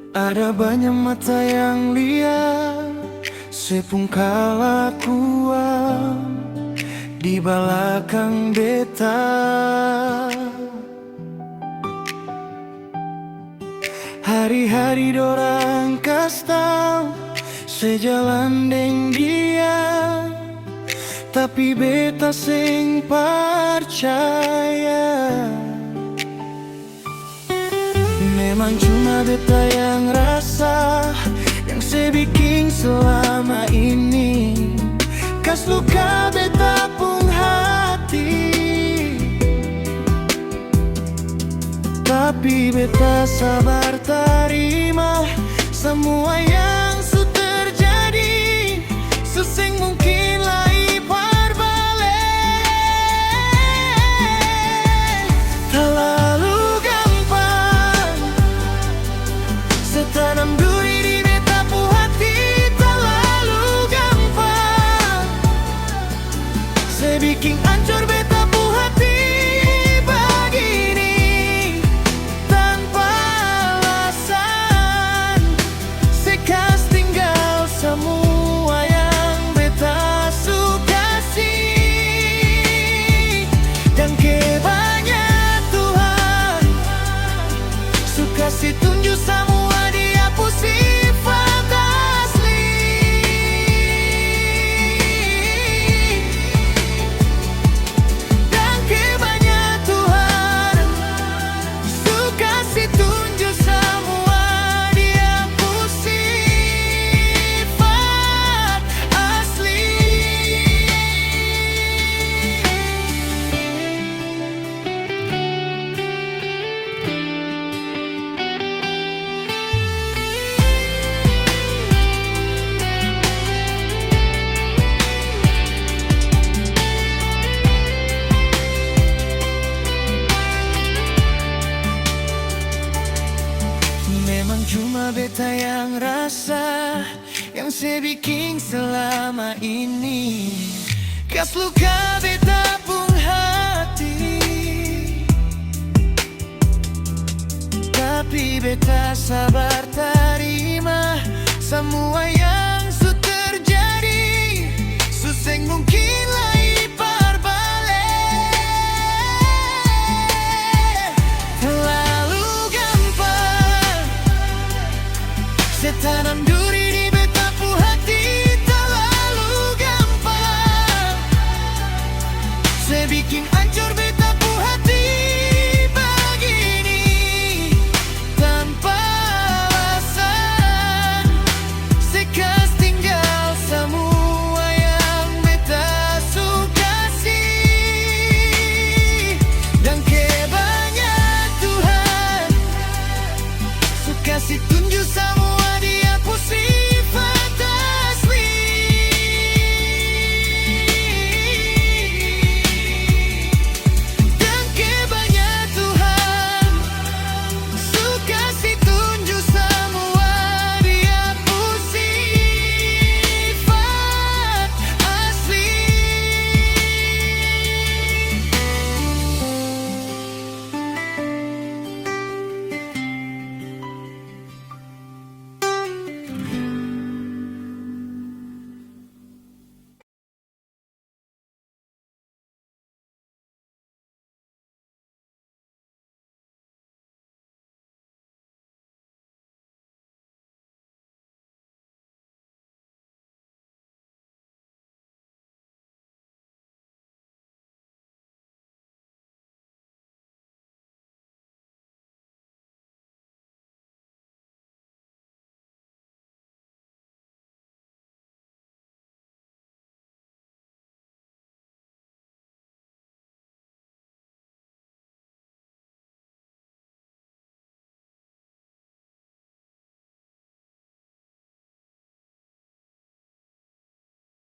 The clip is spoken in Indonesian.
Ada banyak mata yang lihat sepungkala kuam di belakang beta. Hari-hari dorang kastau sejalan deng dia, tapi beta sing percaya. Memang cuma beta yang rasa, yang sebikin selama ini kas luka beta pun hati. Tapi beta sabar terima semua yang sudah terjadi, sesing mungkin lagi berbalik. Terlalu gampang setanam duri di beta pu hati. Terlalu gampang sebikin hancur beta pu hati begini tanpa alasan. Sekas tinggal semua yang beta suka sih, dan kebanyak Tuhan suka si tunjuk semua dia pu sifat asli. Dan kebanyak Tuhan suka si tunjuk semua dia pu sifat asli. Memang cuma beta yang rasa, yang sebikin selama ini kas luka beta pun hati. Tapi beta sabar terima semua yang sudah terjadi, suseng mungkin lagi berbalik. Terlalu gampang setanam duri di beta pu hati. Terlalu gampang sebikin hancur beta pu hati begini tanpa alasan. Sekas tinggal semua yang beta suka sih, dan kebanyak Tuhan suka si tunjuk semua